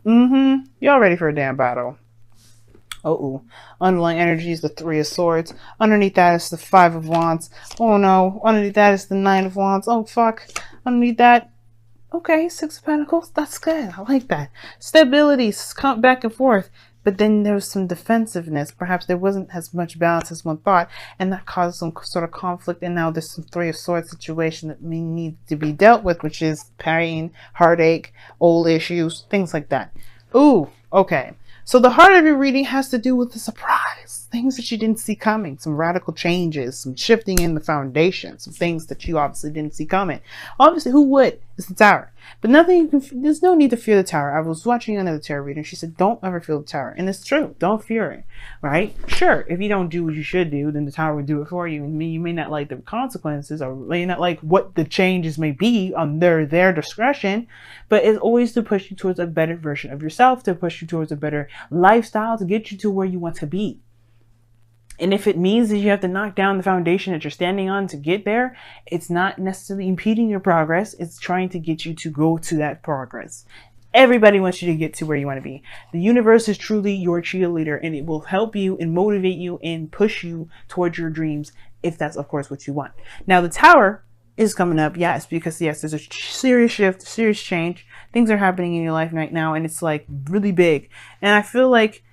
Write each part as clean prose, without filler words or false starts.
Y'all ready for a damn battle. Oh, underlying energy is the Three of Swords. Underneath that is the Five of Wands. Oh no. Underneath that is the Nine of Wands. Oh fuck. Underneath that, okay, Six of Pentacles. That's good. I like that. Stability, come back and forth. But then there was some defensiveness. Perhaps there wasn't as much balance as one thought, and that caused some sort of conflict. And now there's some Three of Swords situation that may need to be dealt with, which is pain, heartache, old issues, things like that. Ooh, okay. So the heart of your reading has to do with the surprise, things that you didn't see coming, some radical changes, some shifting in the foundation, some things that you obviously didn't see coming. Obviously, who would? It's the Tower. But there's no need to fear the Tower. I was watching another tarot reader and she said, don't ever fear the Tower. And it's true. Don't fear it, right? Sure, if you don't do what you should do, then the Tower will do it for you. And you may not like the consequences or may not like what the changes may be on their discretion, but it's always to push you towards a better version of yourself, to push you towards a better lifestyle, to get you to where you want to be. And if it means that you have to knock down the foundation that you're standing on to get there, it's not necessarily impeding your progress. It's trying to get you to go to that progress. Everybody wants you to get to where you want to be. The universe is truly your cheerleader, and it will help you and motivate you and push you towards your dreams, if that's, of course, what you want. Now, the Tower is coming up, yes, because, yes, there's a serious shift, serious change. Things are happening in your life right now, and it's, like, really big. And I feel like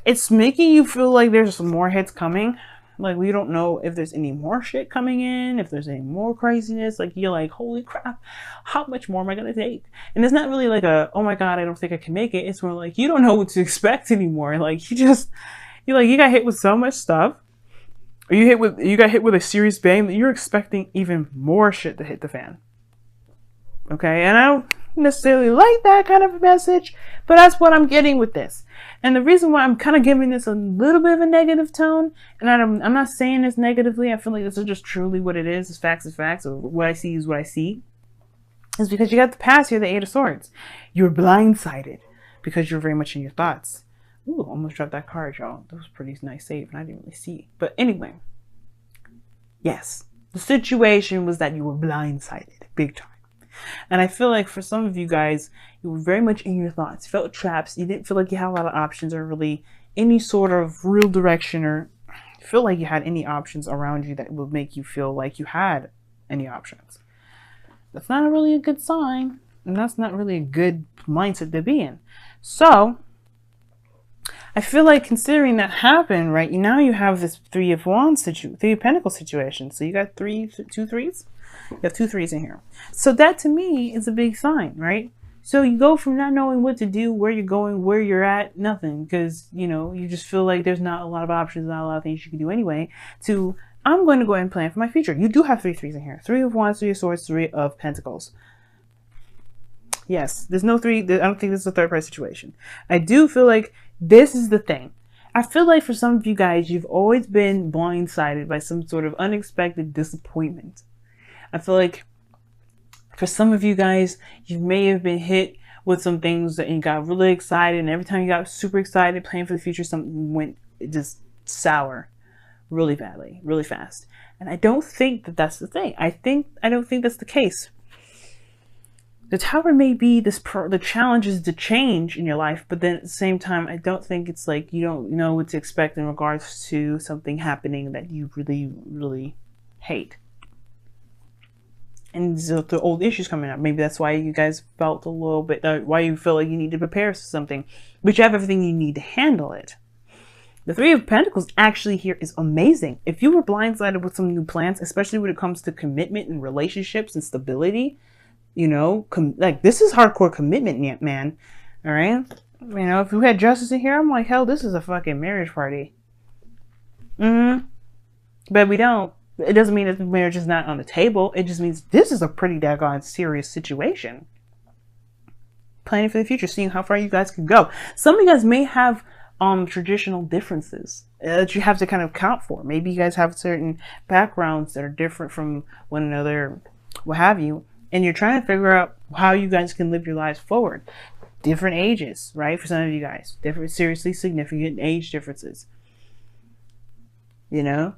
it's making you feel like there's some more hits coming. Like, we don't know if there's any more shit coming in, if there's any more craziness. Like, you're like, holy crap, how much more am I going to take? And it's not really like a, oh my God, I don't think I can make it. It's more like, you don't know what to expect anymore. Like, you got hit with so much stuff. Or you got hit with a serious bang that you're expecting even more shit to hit the fan. Okay, and I don't necessarily like that kind of a message, but that's what I'm getting with this. And the reason why I'm kind of giving this a little bit of a negative tone, and I'm not saying this negatively, I feel like this is just truly what it is facts, or what I see is what I see, is because you got the past here, the Eight of Swords. You're blindsided because you're very much in your thoughts. Ooh, almost dropped that card, y'all. That was a pretty nice save, and I didn't really see. But anyway, yes, the situation was that you were blindsided, big time. And I feel like for some of you guys, you were very much in your thoughts, felt traps. You didn't feel like you had a lot of options or really any sort of real direction, or feel like you had any options around you that would make you feel like you had any options. That's not really a good sign, and that's not really a good mindset to be in. So I feel like considering that happened, right, now you have this Three of Wands situation, Three of Pentacles situation. So you got two threes? You have two threes in here. So that to me is a big sign, right? So you go from not knowing what to do, where you're going, where you're at, nothing, because, you know, you just feel like there's not a lot of options, not a lot of things you can do anyway, to I'm going to go ahead and plan for my future. You do have three threes in here. Three of Wands, Three of Swords, Three of Pentacles. Yes, there's no three. I don't think this is a third party situation. I do feel like this is the thing. I feel like for some of you guys, you've always been blindsided by some sort of unexpected disappointment. I feel like for some of you guys, you may have been hit with some things that you got really excited, and every time you got super excited, planning for the future, something went just sour really badly, really fast. And I don't think that that's the thing. I don't think that's the case. The Tower may be the challenge is to change in your life, but then at the same time, I don't think it's like you don't know what to expect in regards to something happening that you really, really hate. And so the old issues coming up. Maybe that's why you guys felt a little bit, why you feel like you need to prepare for something, but you have everything you need to handle it. The Three of Pentacles actually here is amazing. If you were blindsided with some new plans, especially when it comes to commitment and relationships and stability, you know, like this is hardcore commitment, man. All right. You know, if we had justice in here, I'm like, hell, this is a fucking marriage party. But we don't. It doesn't mean that the marriage is not on the table. It just means this is a pretty daggone serious situation. Planning for the future, seeing how far you guys can go. Some of you guys may have traditional differences that you have to kind of account for. Maybe you guys have certain backgrounds that are different from one another, what have you, and you're trying to figure out how you guys can live your lives forward. Different ages, right? For some of you guys, different, seriously significant age differences. You know?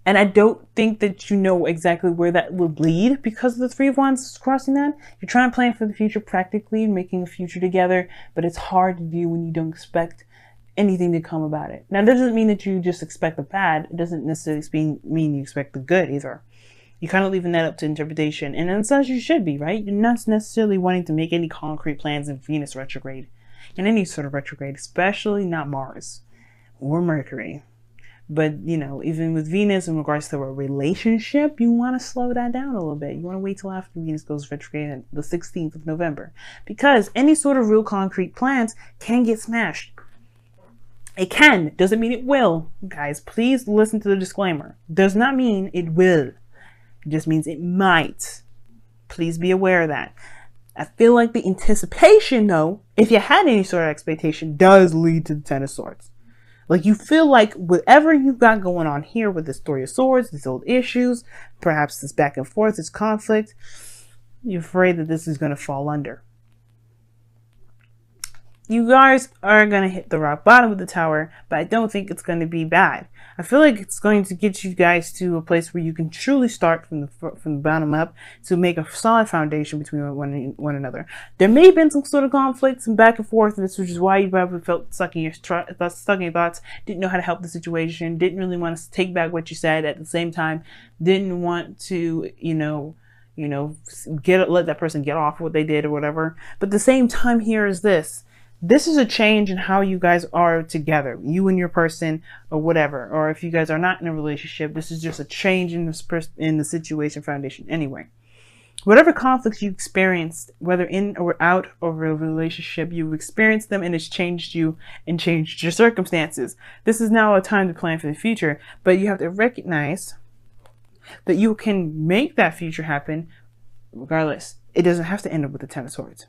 And I don't think that you know exactly where that would lead because of the Three of Wands crossing that. You're trying to plan for the future practically, making a future together, but it's hard to do when you don't expect anything to come about it. Now, that doesn't mean that you just expect the bad. It doesn't necessarily mean you expect the good either. You're kind of leaving that up to interpretation. And in such you should be, right? You're not necessarily wanting to make any concrete plans in Venus retrograde. In any sort of retrograde, especially not Mars or Mercury. But, you know, even with Venus in regards to a relationship, you want to slow that down a little bit. You want to wait till after Venus goes retrograde on the 16th of November. Because any sort of real concrete plans can get smashed. It can. Doesn't mean it will. Guys, please listen to the disclaimer. Does not mean it will. It just means it might. Please be aware of that. I feel like the anticipation, though, if you had any sort of expectation, does lead to the Ten of Swords. Like, you feel like whatever you've got going on here with this Three of Swords, these old issues, perhaps this back and forth, this conflict, you're afraid that this is going to fall under. You guys are going to hit the rock bottom of the tower, but I don't think it's going to be bad. I feel like it's going to get you guys to a place where you can truly start from the bottom up to make a solid foundation between one another. There may have been some sort of conflicts and back and forth, which is why you probably felt stuck in your thoughts, didn't know how to help the situation, didn't really want to take back what you said, at the same time didn't want to, let that person get off what they did or whatever. But at the same time, here is this. This is a change in how you guys are together, you and your person or whatever. Or if you guys are not in a relationship, this is just a change in the situation foundation. Anyway, whatever conflicts you experienced, whether in or out of a relationship, you've experienced them and it's changed you and changed your circumstances. This is now a time to plan for the future, but you have to recognize that you can make that future happen regardless. It doesn't have to end up with the Ten of Swords.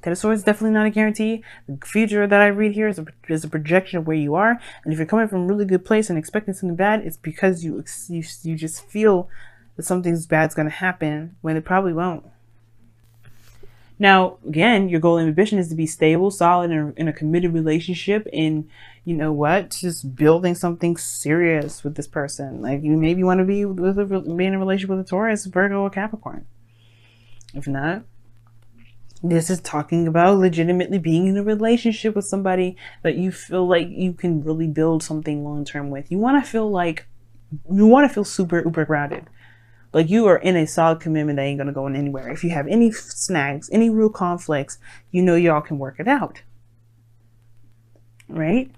Ten of Swords is definitely not a guarantee. The future that I read here is a projection of where you are. And if you're coming from a really good place and expecting something bad, it's because you just feel that something bad's going to happen when it probably won't. Now, again, your goal and ambition is to be stable, solid, in a committed relationship, and you know what? Just building something serious with this person. Like, you maybe want to be in a relationship with a Taurus, Virgo, or Capricorn. If not, this is talking about legitimately being in a relationship with somebody that you feel like you can really build something long-term with. You want to feel super uber grounded. Like you are in a solid commitment that ain't going to go anywhere. If you have any snags, any real conflicts, you know y'all can work it out. Right?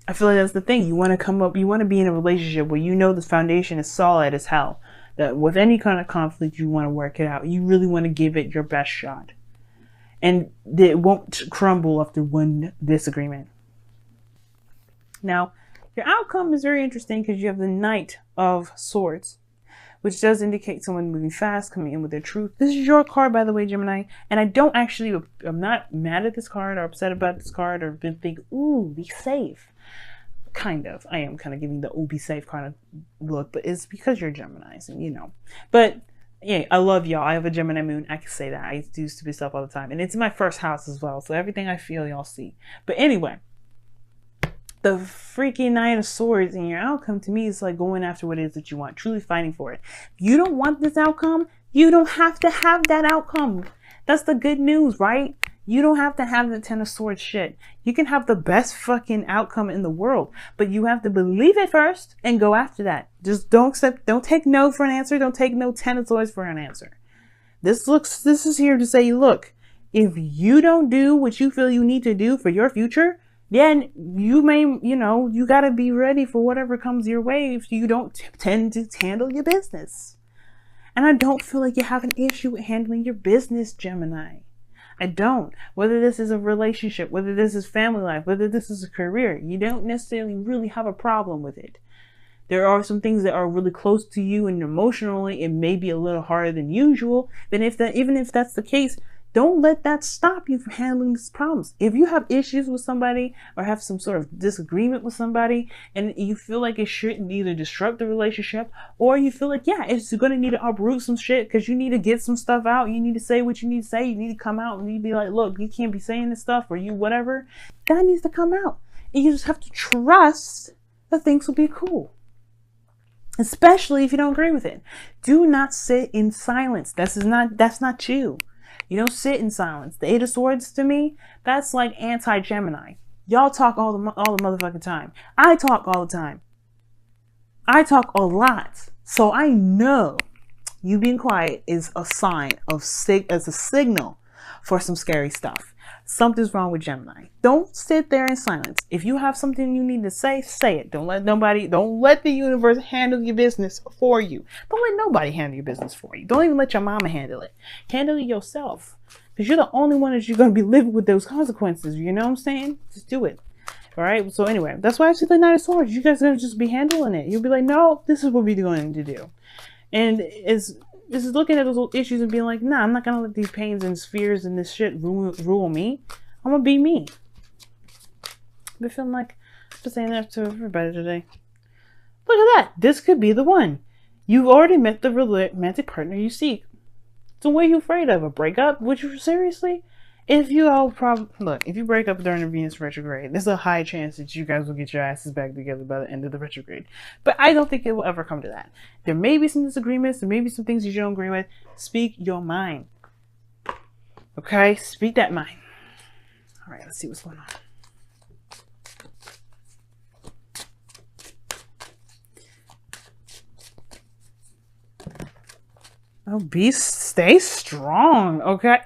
I feel like that's the thing. You want to be in a relationship where you know the foundation is solid as hell. That with any kind of conflict, you want to work it out. You really want to give it your best shot. And it won't crumble after one disagreement. Now, your outcome is very interesting because you have the Knight of Swords, which does indicate someone moving fast, coming in with their truth. This is your card, by the way, Gemini. And I'm not mad at this card or upset about this card or been thinking, ooh, be safe. Kind of. I am kind of giving the ooh, be safe kind of look, but it's because you're Geminis and you know. But yeah, I love y'all. I have a Gemini moon. I can say that. I do stupid stuff all the time. And it's in my first house as well. So everything I feel, y'all see. But anyway, the freaking Knight of Swords in your outcome to me is like going after what it is that you want. Truly fighting for it. If you don't want this outcome, you don't have to have that outcome. That's the good news, right? You don't have to have the Ten of Swords shit. You can have the best fucking outcome in the world, but you have to believe it first and go after that. Just don't take no for an answer. Don't take no Ten of Swords for an answer. This is here to say, look, if you don't do what you feel you need to do for your future, then you may, you got to be ready for whatever comes your way if you don't tend to handle your business. And I don't feel like you have an issue with handling your business, Gemini. I don't. Whether this is a relationship, whether this is family life, whether this is a career, you don't necessarily really have a problem with it. There are some things that are really close to you and emotionally it may be a little harder than usual. Then even if that's the case, don't let that stop you from handling these problems. If you have issues with somebody or have some sort of disagreement with somebody and you feel like it shouldn't either disrupt the relationship or you feel like, yeah, it's going to need to uproot some shit because you need to get some stuff out. You need to say what you need to say. You need to come out and you need to be like, look, you can't be saying this stuff or you whatever. That needs to come out. And you just have to trust that things will be cool. especially if you don't agree with it. Do not sit in silence. That's not you. You don't sit in silence. The Eight of Swords to me, that's like anti-Gemini. Y'all talk all the motherfucking time. I talk all the time. I talk a lot. So I know you being quiet is a sign of as a signal for some scary stuff. Something's wrong with Gemini. Don't sit there in silence. If you have something you need to say it. Don't let the universe handle your business for you. Don't let nobody handle your business for you. Don't even let your mama handle it. Handle it yourself. Because you're the only one that you're going to be living with those consequences. You know what I'm saying? Just do it. All right. So anyway, that's why I see the Knight of Swords. You guys are going to just be handling it. You'll be like, no, this is what we're going to do. And it's looking at those issues and being like, nah, I'm not going to let these pains and fears and this shit rule me. I'm going to be me. I've feeling like I'm saying that to everybody today. Look at that. This could be the one. You've already met the romantic partner you seek. So what are you afraid of? A breakup? Would you seriously? If you if you break up during the Venus retrograde, there's a high chance that you guys will get your asses back together by the end of the retrograde. But I don't think it will ever come to that. There may be some disagreements. There may be some things you don't agree with. Speak your mind. Okay? Speak that mind. All right, let's see what's going on. Oh, stay strong, okay?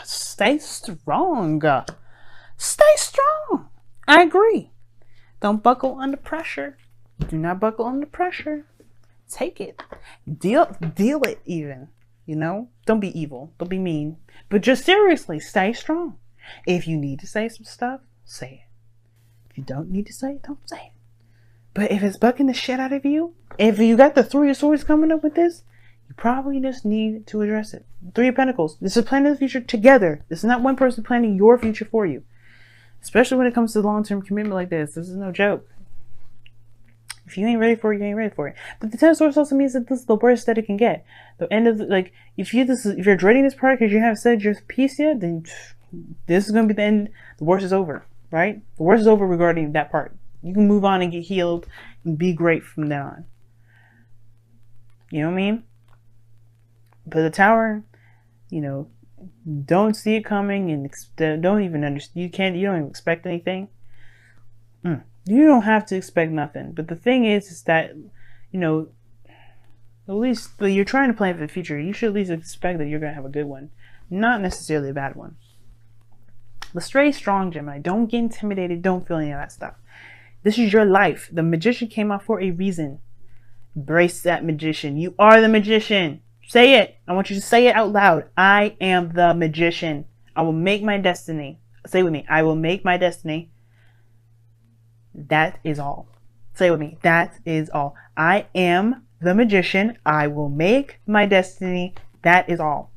Stay strong. Stay strong. I agree. Don't buckle under pressure. Do not buckle under pressure. Take it. Deal it even. You know? Don't be evil. Don't be mean. But just seriously, stay strong. If you need to say some stuff, say it. If you don't need to say it, don't say it. But if it's bucking the shit out of you, if you got the Three of Swords coming up with this, you probably just need to address it. Three of Pentacles. This is planning the future together. This is not one person planning your future for you. Especially when it comes to long-term commitment like this. This is no joke. If you ain't ready for it, you ain't ready for it. But the Ten of Swords also means that this is the worst that it can get. The end of if you're dreading this part because you haven't said your piece yet, then this is gonna be the end. The worst is over, right? The worst is over regarding that part. You can move on and get healed and be great from then on. You know what I mean? But the Tower, you know, don't see it coming and don't even understand. You don't even expect anything. You don't have to expect nothing. But the thing is that, you know, at least you're trying to plan for the future. You should at least expect that you're going to have a good one, not necessarily a bad one. But stay strong, Gemini. Don't get intimidated. Don't feel any of that stuff. This is your life. The Magician came out for a reason. Embrace that Magician. You are the Magician. Say it. I want you to say it out loud. I am the Magician. I will make my destiny. Say it with me. I will make my destiny. That is all. Say it with me. That is all. I am the Magician. I will make my destiny. That is all.